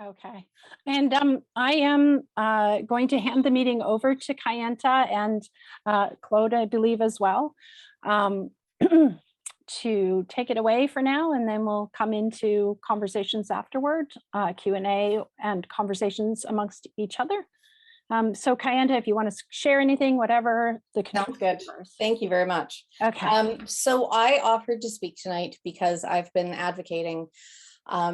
Okay. And I am going to hand the meeting over to Kyenta and Claude, I believe, as well, to take it away for now, and then we'll come into conversations afterward, Q&A and conversations amongst each other. So Kyenta, if you want to share anything, whatever. Sounds good. Thank you very much. Okay. So I offered to speak tonight because I've been advocating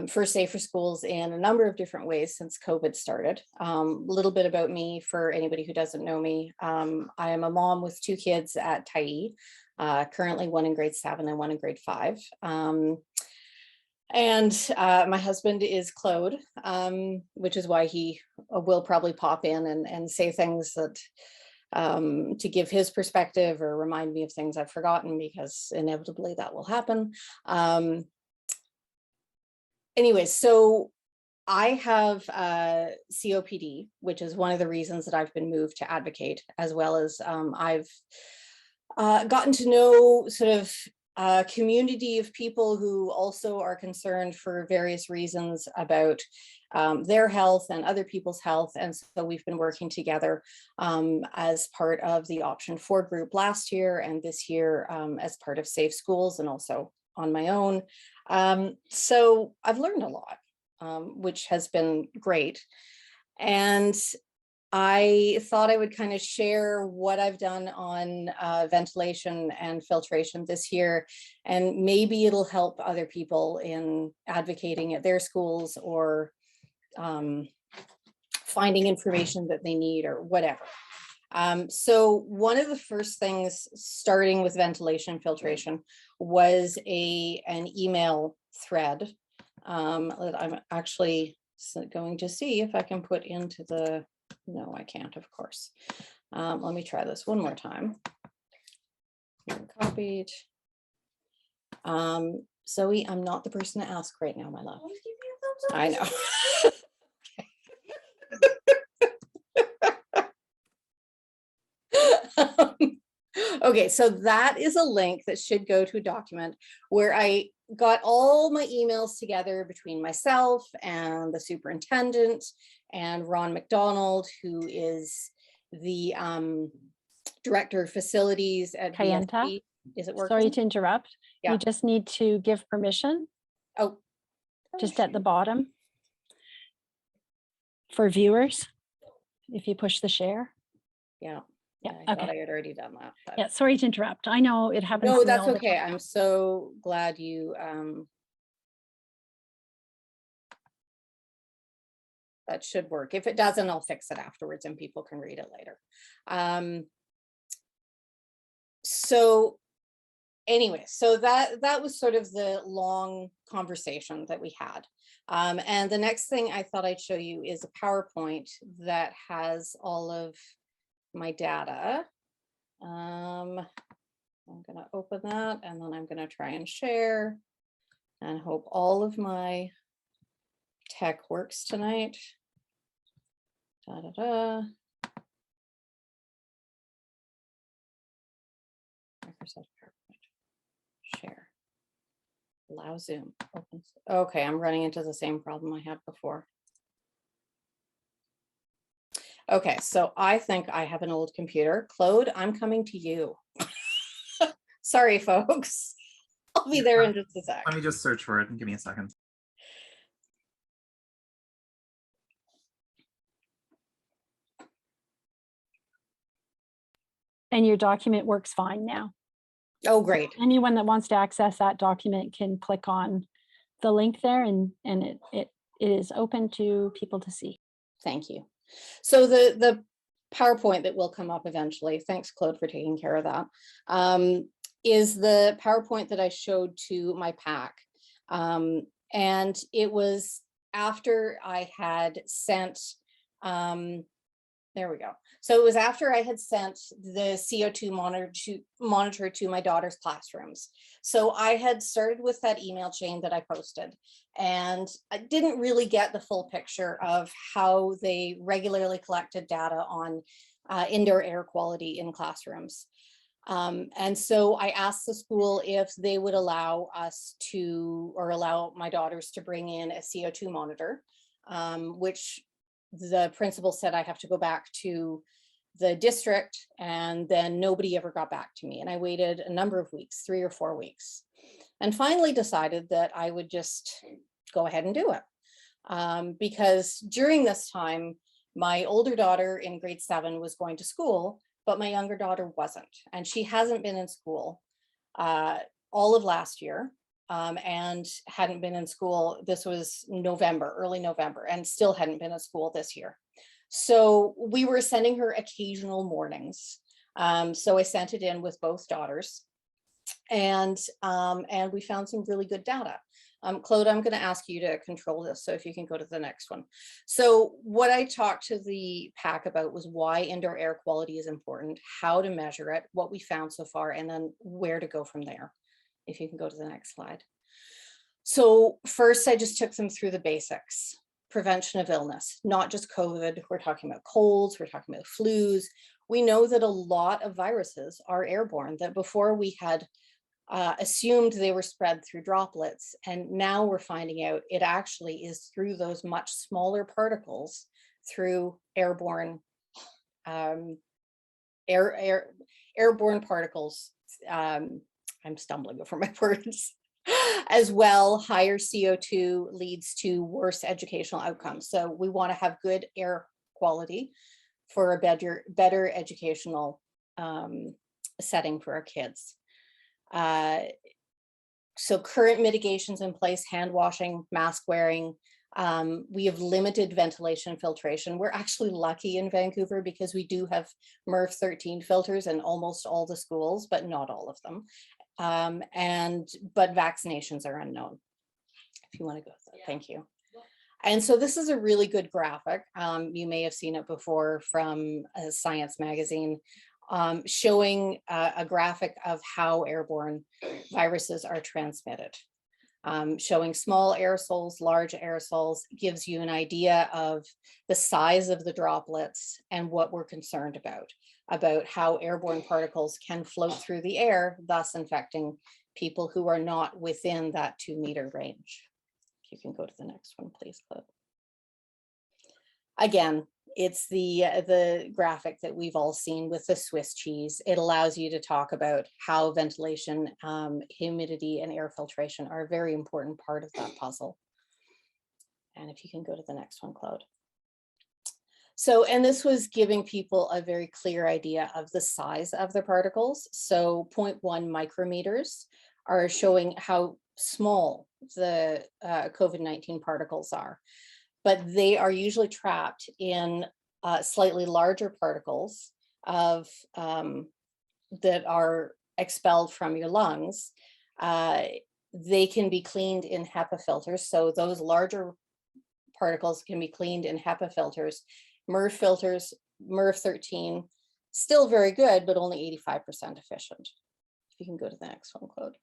for safer schools in a number of different ways since COVID started. A little bit about me for anybody who doesn't know me. I am a mom with 2 kids at Tyee, currently one in grade 7 and one in grade 5. And my husband is Claude, which is why he will probably pop in and say things that to give his perspective or remind me of things I've forgotten, because inevitably that will happen. Anyway, so I have COPD, which is one of the reasons that I've been moved to advocate, as well as I've gotten to know sort of a community of people who also are concerned for various reasons about their health and other people's health. And so we've been working together as part of the Option 4 group last year, and this year as part of Safe Schools, and also on my own. So I've learned a lot, which has been great. And I thought I would kind of share what I've done on ventilation and filtration this year, and maybe it'll help other people in advocating at their schools, or finding information that they need, or whatever. So one of the first things, starting with ventilation filtration, was an email thread that I'm actually going to see if I can put into the, no, I can't, of course. Let me try this one more time. Copied. Zoe, I'm not the person to ask right now, my love. I know. Okay, so that is a link that should go to a document where I got all my emails together between myself and the superintendent and Ron McDonald, who is the director of facilities at Kyenta, VSP. Is it working? Sorry to interrupt. Yeah. You just need to give permission. Oh, just at the bottom for viewers, if you push the share. Yeah. Yeah, I thought I had already done that. But... Yeah, sorry to interrupt. I know it happens. No, that's okay. I'm so glad you that should work. If it doesn't, I'll fix it afterwards and people can read it later. So anyway, so that was sort of the long conversation that we had. And the next thing I thought I'd show you is a PowerPoint that has all of my data. I'm going to open that, and then I'm going to try and share and hope all of my tech works tonight. Microsoft PowerPoint. Share. Allow Zoom. Open. Okay, I'm running into the same problem I had before. Okay, so I think I have an old computer. Claude, I'm coming to you. Sorry, folks. I'll be there in just a sec. Let me just search for it and give me a second. And your document works fine now. Oh, great. Anyone that wants to access that document can click on the link there, and it is open to people to see. Thank you. So the PowerPoint that will come up eventually, thanks Claude for taking care of that, is the PowerPoint that I showed to my PAC. And it was after I had sent, there we go. So it was after I had sent the CO2 monitor to my daughter's classrooms. So I had started with that email chain that I posted, and I didn't really get the full picture of how they regularly collected data on indoor air quality in classrooms. And so I asked the school if they would allow us to, or allow my daughters to bring in a CO2 monitor. which the principal said I have to go back to the district, and then nobody ever got back to me. And I waited a number of weeks, 3 or 4 weeks, and finally decided that I would just go ahead and do it. Because during this time, my older daughter in grade 7 was going to school, but my younger daughter wasn't. And she hasn't been in school all of last year, and hadn't been in school. This was November, early November, and still hadn't been in school this year. So we were sending her occasional mornings. So I sent it in with both daughters, and we found some really good data. Claude, I'm going to ask you to control this, so if you can go to the next one. So what I talked to the PAC about was why indoor air quality is important, how to measure it, what we found so far, and then where to go from there. If you can go to the next slide. So first, I just took them through the basics. Prevention of illness, not just COVID. We're talking about colds, we're talking about flus. We know that a lot of viruses are airborne, that before we had assumed they were spread through droplets, and now we're finding out it actually is through those much smaller particles, through airborne airborne particles. I'm stumbling over my words. As well, higher CO2 leads to worse educational outcomes. So we want to have good air quality for a better educational setting for our kids. So current mitigations in place: hand washing, mask wearing. We have limited ventilation filtration. We're actually lucky in Vancouver because we do have MERV 13 filters in almost all the schools, but not all of them. But vaccinations are unknown. If you want to go, thank you. And so this is a really good graphic. You may have seen it before from Science magazine, showing a graphic of how airborne viruses are transmitted. Showing small aerosols, large aerosols, gives you an idea of the size of the droplets and what we're concerned about how airborne particles can float through the air, thus infecting people who are not within that 2-meter range. If you can go to the next one, please, Claude. Again, it's the graphic that we've all seen with the Swiss cheese. It allows you to talk about how ventilation, humidity, and air filtration are a very important part of that puzzle. And if you can go to the next one, Claude. So, and this was giving people a very clear idea of the size of the particles. So 0.1 micrometers are showing how small the COVID-19 particles are, but they are usually trapped in slightly larger particles of that are expelled from your lungs. They can be cleaned in HEPA filters. So those larger particles can be cleaned in HEPA filters. MERV filters, MERV 13, still very good, but only 85% efficient. If you can go to the next one, Claude.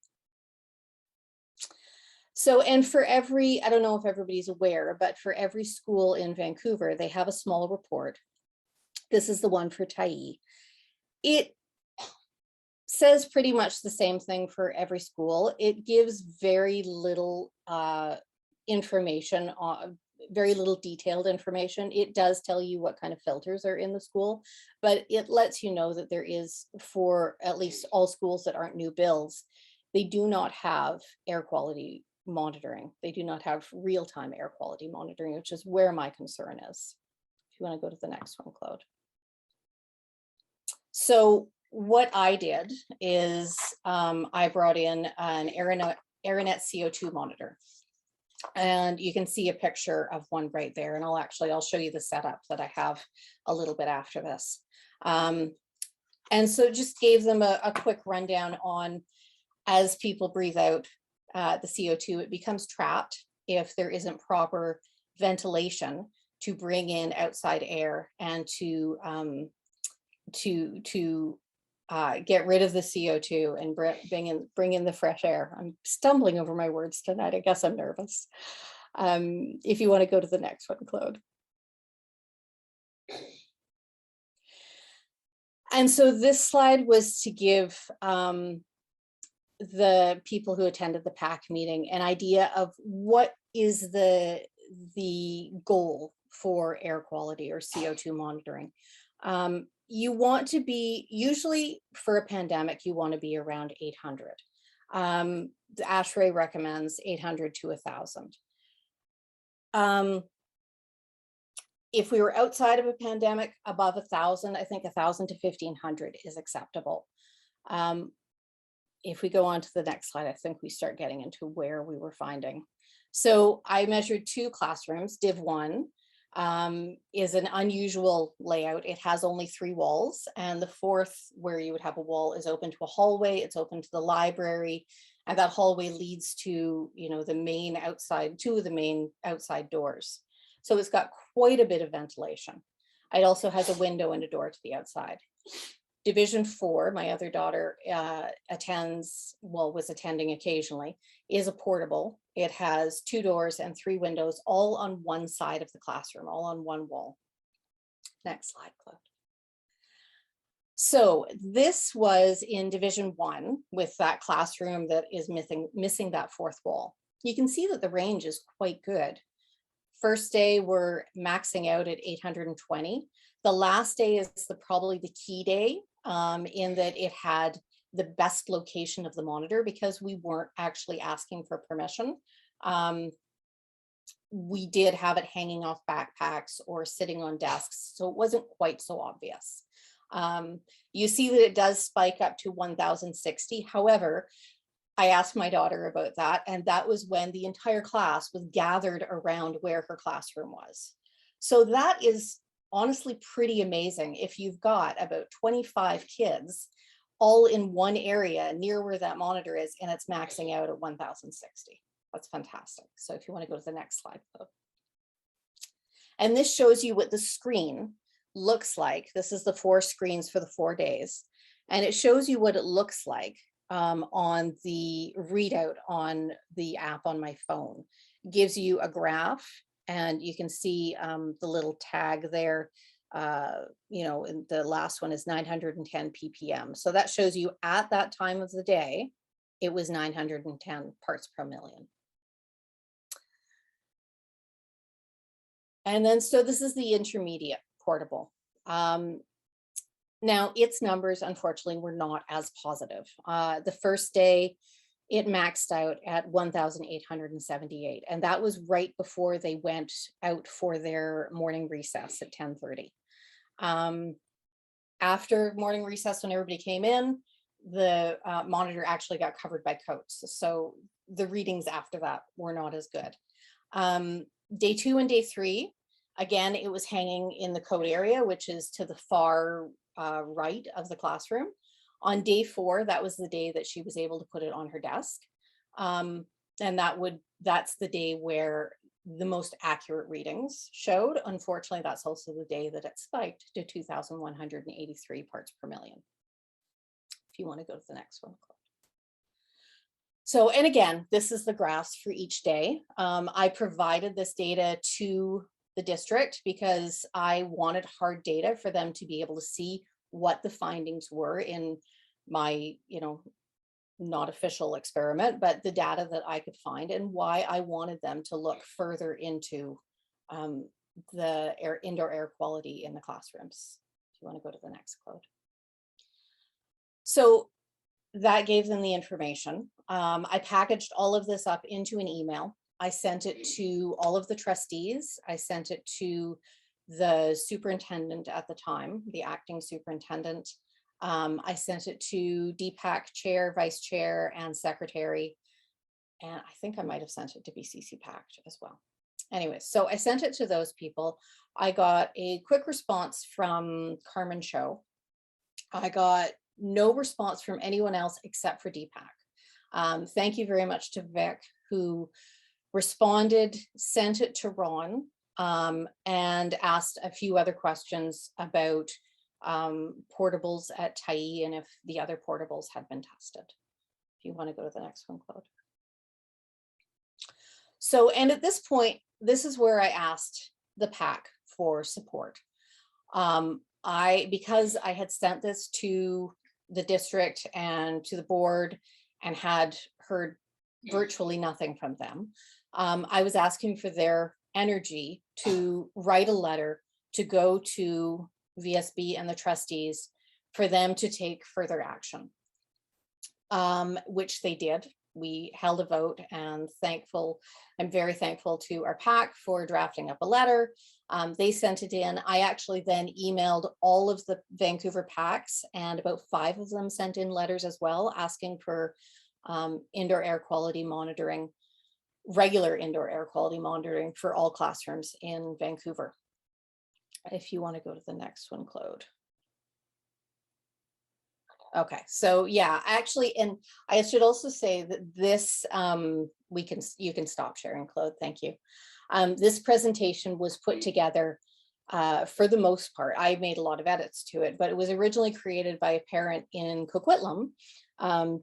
So, and for every, I don't know if everybody's aware, but for every school in Vancouver, they have a small report. This is the one for Tyee. It says pretty much the same thing for every school. It gives very little information on, very little detailed information. It does tell you what kind of filters are in the school, but it lets you know that there is, for at least all schools that aren't new builds, they do not have air quality monitoring. They do not have real-time air quality monitoring, which is where my concern is. If you want to go to the next one, Claude. So what I did is I brought in an AeroNet CO2 monitor. And you can see a picture of one right there. And I'll show you the setup that I have a little bit after this. And so it just gave them a quick rundown on, as people breathe out the CO2, it becomes trapped if there isn't proper ventilation to bring in outside air and to get rid of the CO2 and bring in the fresh air. I'm stumbling over my words tonight. I guess I'm nervous. If you want to go to the next one, Claude. And so this slide was to give the people who attended the PAC meeting an idea of what is the the goal for air quality or CO2 monitoring. You want to be, usually for a pandemic, you want to be around 800. The ASHRAE recommends 800 to 1,000. If we were outside of a pandemic, above 1,000, I think 1,000 to 1,500 is acceptable. If we go on to the next slide, I think we start getting into where we were finding. So I measured 2 classrooms. Div 1 is an unusual layout. It has only 3 walls, and the 4th, where you would have a wall, is open to a hallway. It's open to the library, and that hallway leads to, you know, the main outside, 2 of the main outside doors. So it's got quite a bit of ventilation. It also has a window and a door to the outside. Division 4, my other daughter was attending occasionally, is a portable. It has 2 doors and 3 windows, all on one side of the classroom, all on one wall. Next slide, Claude. So this was in Division 1 with that classroom that is missing that 4th wall. You can see that the range is quite good. First day we're maxing out at 820. The last day is probably the key day, in that it had the best location of the monitor because we weren't actually asking for permission. We did have it hanging off backpacks or sitting on desks, so it wasn't quite so obvious. You see that it does spike up to 1,060. However, I asked my daughter about that, and that was when the entire class was gathered around where her classroom was. So that is honestly pretty amazing. If you've got about 25 kids all in one area near where that monitor is, and it's maxing out at 1,060. That's fantastic. So if you want to go to the next slide, please. And this shows you what the screen looks like. This is the 4 screens for the 4 days. And it shows you what it looks like on the readout on the app on my phone. It gives you a graph, and you can see the little tag there. You know, the last one is 910 ppm. So that shows you at that time of the day, it was 910 parts per million. And then, so this is the intermediate portable. Now, its numbers, unfortunately, were not as positive. The first day, it maxed out at 1,878, and that was right before they went out for their morning recess at 10:30. After morning recess, when everybody came in, the monitor actually got covered by coats. So the readings after that were not as good. Day 2 and day 3, again, it was hanging in the coat area, which is to the far right of the classroom. On day 4, that was the day that she was able to put it on her desk. And that's the day where the most accurate readings showed. Unfortunately, that's also the day that it spiked to 2,183 parts per million. If you want to go to the next one. So, and again, this is the graphs for each day. I provided this data to the district because I wanted hard data for them to be able to see what the findings were in my, you know, not official experiment, but the data that I could find, and why I wanted them to look further into the indoor air quality in the classrooms. If you want to go to the next quote. So that gave them the information. I packaged all of this up into an email. I sent it to all of the trustees. I sent it to the superintendent at the time, the acting superintendent. I sent it to DPAC chair, vice chair, and secretary. And I think I might have sent it to BCC PACT as well. Anyway, so I sent it to those people. I got a quick response from Carmen Cho. I got no response from anyone else except for DPAC. Thank you very much to Vic, who responded, sent it to Ron, and asked a few other questions about portables at Tyee and if the other portables had been tested. If you want to go to the next one, Claude. So, and at this point, this is where I asked the PAC for support. Because I had sent this to the district and to the board and had heard virtually nothing from them, I was asking for their energy to write a letter to go to VSB and the trustees for them to take further action, which they did. We held a vote, and I'm very thankful to our PAC for drafting up a letter. They sent it in. I actually then emailed all of the Vancouver PACs, and about 5 of them sent in letters as well, asking for indoor air quality monitoring, regular indoor air quality monitoring for all classrooms in Vancouver. If you want to go to the next one, Claude. Okay, so yeah, actually, and I should also say that this, you can stop sharing, Claude, thank you. This presentation was put together for the most part. I made a lot of edits to it, but it was originally created by a parent in Coquitlam,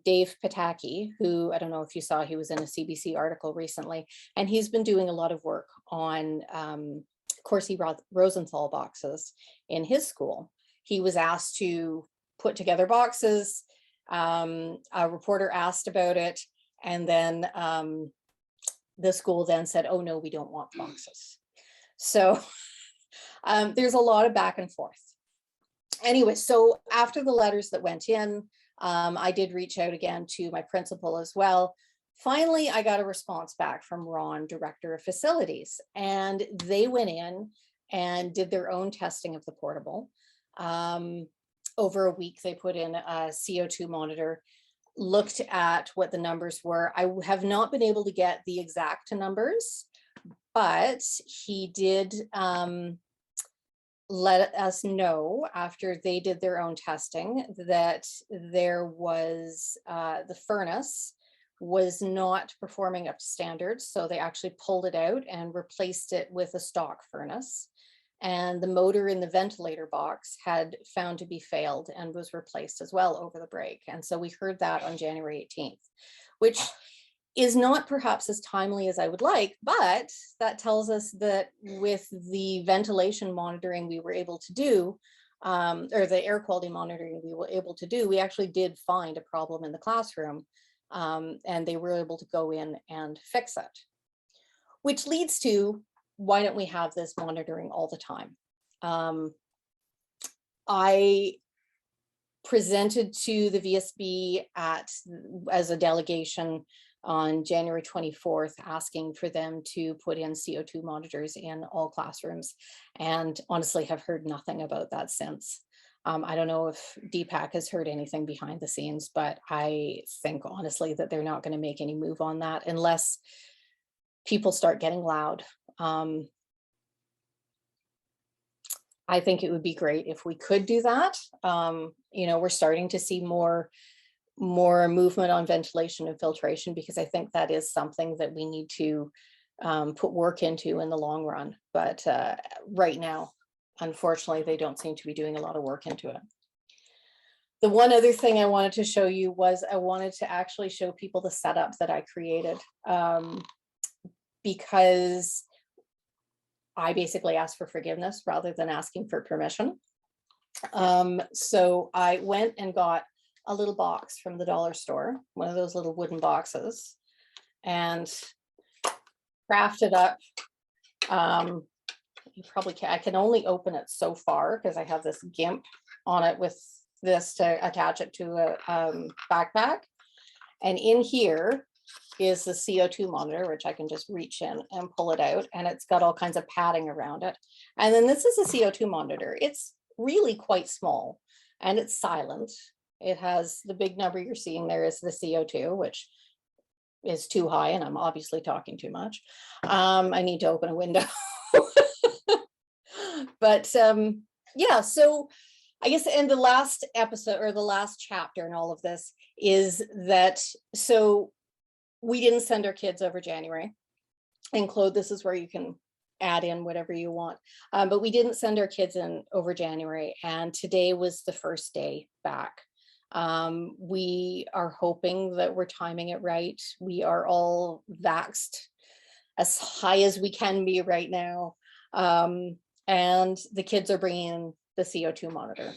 Dave Pataki, who, I don't know if you saw, he was in a CBC article recently, and he's been doing a lot of work on Corsi Rosenthal boxes in his school. He was asked to put together boxes. A reporter asked about it, and then the school then said, oh no, we don't want boxes. So there's a lot of back and forth. Anyway, so after the letters that went in, I did reach out again to my principal as well. Finally, I got a response back from Ron, director of facilities, and they went in and did their own testing of the portable. Over a week, they put in a CO2 monitor, looked at what the numbers were. I have not been able to get the exact numbers, but he did let us know after they did their own testing that there was the furnace was not performing up to standards. So they actually pulled it out and replaced it with a stock furnace. And the motor in the ventilator box had found to be failed and was replaced as well over the break. And so we heard that on January 18th, which is not perhaps as timely as I would like, but that tells us that with the ventilation monitoring we were able to do, or the air quality monitoring we were able to do, we actually did find a problem in the classroom, and they were able to go in and fix it. Which leads to, why don't we have this monitoring all the time? I presented to the VSB as a delegation on January 24th, asking for them to put in CO2 monitors in all classrooms, and honestly have heard nothing about that since. I don't know if DPAC has heard anything behind the scenes, but I think honestly that they're not going to make any move on that unless people start getting loud. I think it would be great if we could do that. You know, we're starting to see more movement on ventilation and filtration, because I think that is something that we need to put work into in the long run. But right now, unfortunately, they don't seem to be doing a lot of work into it. The one other thing I wanted to show you was I wanted to actually show people the setup that I created, because I basically asked for forgiveness rather than asking for permission. So I went and got a little box from the dollar store, one of those little wooden boxes, and crafted up. You probably can, I can only open it so far because I have this GIMP on it with this to attach it to a backpack. And in here is the CO2 monitor, which I can just reach in and pull it out, and it's got all kinds of padding around it. And then this is a CO2 monitor. It's really quite small and it's silent. It has the big number you're seeing there is the CO2, which is too high, and I'm obviously talking too much. I need to open a window. But yeah, so I guess in the last episode, or the last chapter in all of this, is that, so we didn't send our kids over January. And Claude, this is where you can add in whatever you want. But we didn't send our kids in over January, and today was the first day back. We are hoping that we're timing it right. We are all vaxxed as high as we can be right now. And the kids are bringing in the CO2 monitor.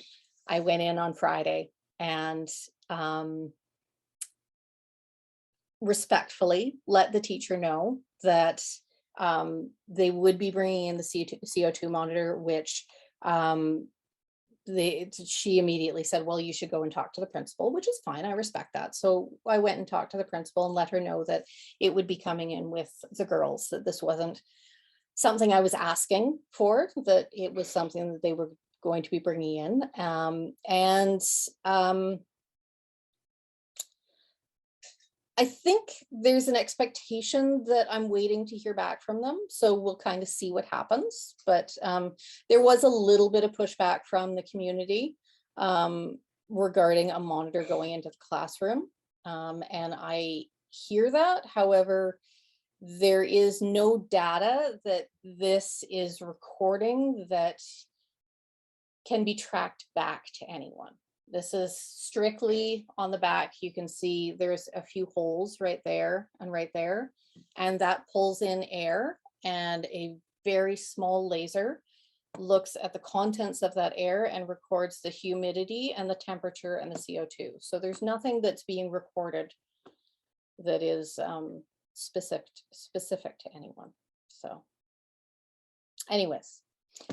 I went in on Friday and respectfully let the teacher know that They would be bringing in the CO2 monitor, which she immediately said, well, you should go and talk to the principal, which is fine. I respect that. So I went and talked to the principal and let her know that it would be coming in with the girls, that this wasn't something I was asking for, that it was something that they were going to be bringing in. I think there's an expectation that I'm waiting to hear back from them. So we'll kind of see what happens. But there was a little bit of pushback from the community regarding a monitor going into the classroom. And I hear that. However, there is no data that this is recording that can be tracked back to anyone. This is strictly on the back. You can see there's a few holes right there and right there, and that pulls in air, and a very small laser looks at the contents of that air and records the humidity and the temperature and the CO2. So there's nothing that's being recorded that is specific to anyone. So anyways,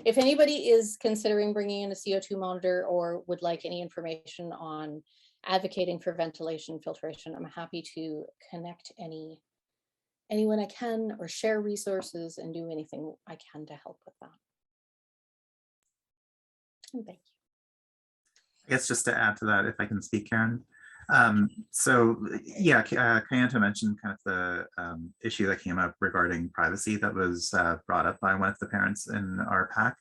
if anybody is considering bringing in a CO2 monitor or would like any information on advocating for ventilation filtration, I'm happy to connect anyone I can, or share resources and do anything I can to help with that. And thank you. I guess just to add to that, if I can speak, Karen. So yeah, Kyenta mentioned kind of the issue that came up regarding privacy that was brought up by one of the parents in our pack.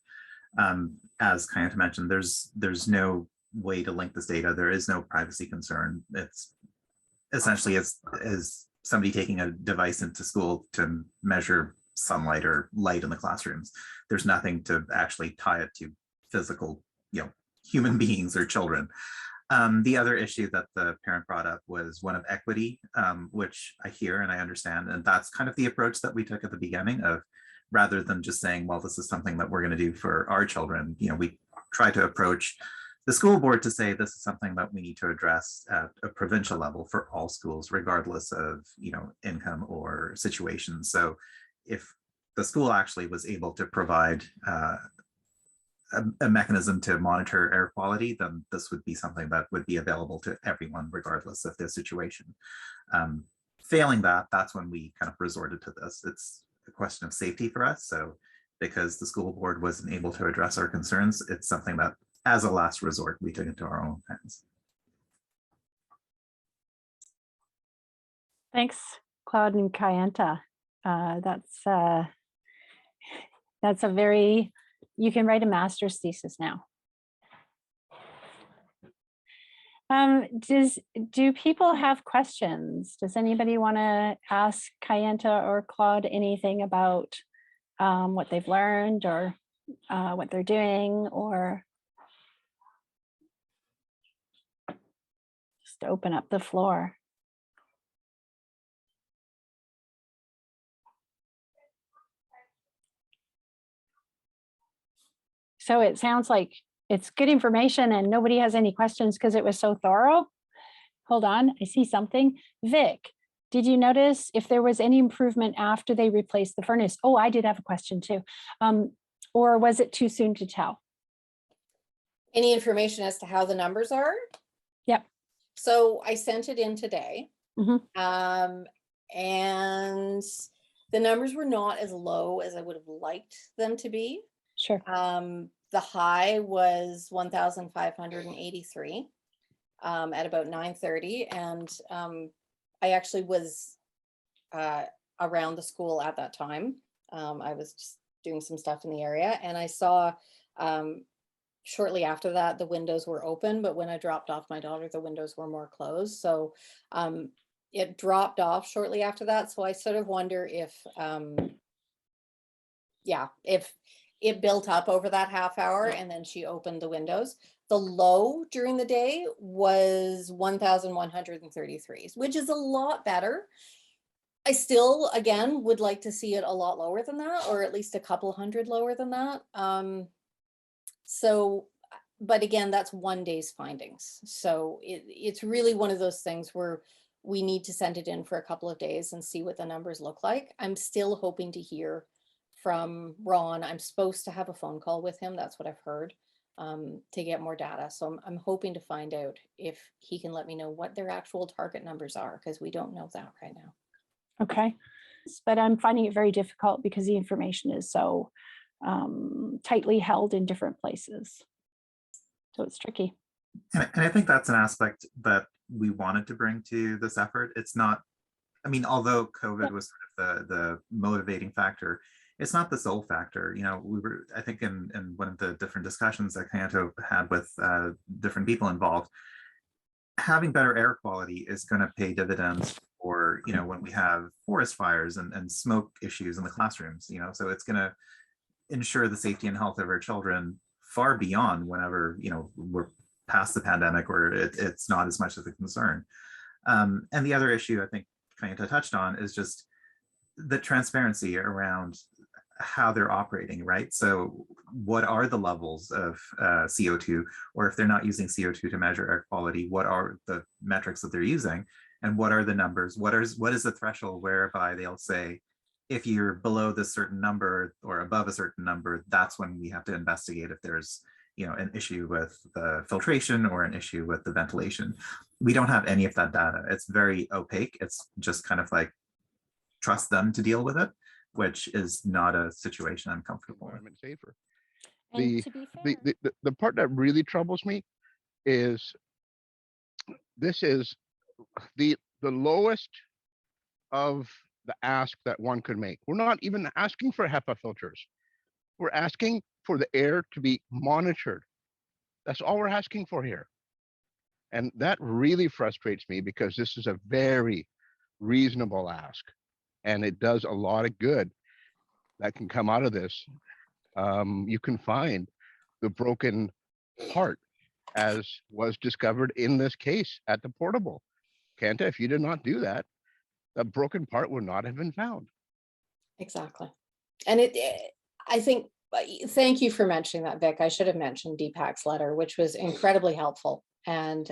As Kyenta mentioned, there's no way to link this data. There is no privacy concern. It's essentially as somebody taking a device into school to measure sunlight or light in the classrooms. There's nothing to actually tie it to physical, human beings or children. The other issue that the parent brought up was one of equity, which I hear and I understand. And that's kind of the approach that we took at the beginning of, rather than just saying, well, this is something that we're going to do for our children. We try to approach the school board to say this is something that we need to address at a provincial level for all schools, regardless of, income or situation. So if the school actually was able to provide a mechanism to monitor air quality, then this would be something that would be available to everyone, regardless of their situation. Failing that, that's when we kind of resorted to this. It's a question of safety for us. So because the school board wasn't able to address our concerns, it's something that, as a last resort, we took into our own hands. Thanks, Claude and Kyenta. That's a very, you can write a master's thesis now. Do people have questions? Does anybody want to ask Kyenta or Claude anything about what they've learned, or what they're doing, or just open up the floor? So it sounds like it's good information and nobody has any questions because it was so thorough. Hold on, I see something. Vic, did you notice if there was any improvement after they replaced the furnace? Oh, I did have a question too. Or was it too soon to tell? Any information as to how the numbers are? Yep. So I sent it in today. Mm-hmm. And the numbers were not as low as I would have liked them to be. Sure. The high was 1,583 at about 9:30, and I actually was around the school at that time. I was just doing some stuff in the area, and I saw shortly after that the windows were open, but when I dropped off my daughter, the windows were more closed. So it dropped off shortly after that. So I sort of wonder if if it built up over that half hour and then she opened the windows. The low during the day was 1,133, which is a lot better. I still, again, would like to see it a lot lower than that, or at least a couple hundred lower than that. But again, that's one day's findings. So it's really one of those things where we need to send it in for a couple of days and see what the numbers look like. I'm still hoping to hear from Ron. I'm supposed to have a phone call with him. That's what I've heard, to get more data. So I'm hoping to find out if he can let me know what their actual target numbers are, because we don't know that right now. Okay. But I'm finding it very difficult because the information is so tightly held in different places. So it's tricky. And I think that's an aspect that we wanted to bring to this effort. It's not, I mean, although COVID was sort of the motivating factor, it's not the sole factor. You know, we were, I think in one of the different discussions that Kyenta had with different people involved, having better air quality is going to pay dividends for, you know, when we have forest fires and smoke issues in the classrooms, you know, so it's going to ensure the safety and health of our children far beyond whenever, you know, we're past the pandemic or it's not as much of a concern. And the other issue I think Kyenta touched on is just the transparency around how they're operating, right? So what are the levels of CO2, or if they're not using CO2 to measure air quality, what are the metrics that they're using? And what are the numbers? What is the threshold whereby they'll say, if you're below this certain number or above a certain number, that's when we have to investigate if there's, you know, an issue with the filtration or an issue with the ventilation. We don't have any of that data. It's very opaque. It's just kind of like, trust them to deal with it, which is not a situation I'm comfortable with. Safer. And to be fair, The part that really troubles me is this is the lowest of the ask that one could make. We're not even asking for HEPA filters. We're asking for the air to be monitored. That's all we're asking for here. And that really frustrates me because this is a very reasonable ask. And it does a lot of good that can come out of this. You can find the broken part as was discovered in this case at the portable. Kyenta, if you did not do that, the broken part would not have been found. Exactly. And I think, thank you for mentioning that, Vic. I should have mentioned DPAC's letter, which was incredibly helpful and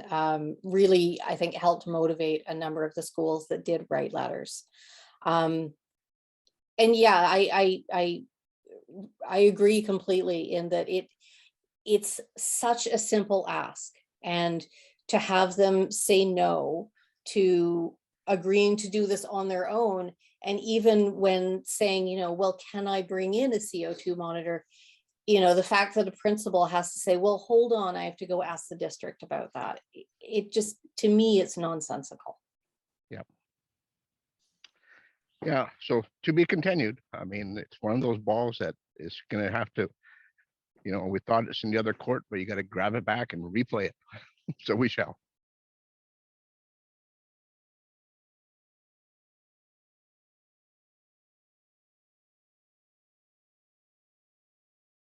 really, I think, helped motivate a number of the schools that did write letters. And yeah, I agree completely in that it's such a simple ask, and to have them say no to agreeing to do this on their own, and even when saying, you know, well, can I bring in a CO2 monitor? You know, the fact that a principal has to say, well, hold on, I have to go ask the district about that. It just, to me, it's nonsensical. Yep. Yeah, so to be continued. I mean, it's one of those balls that is going to have to, you know, we thought it's in the other court, but you got to grab it back and replay it. So we shall.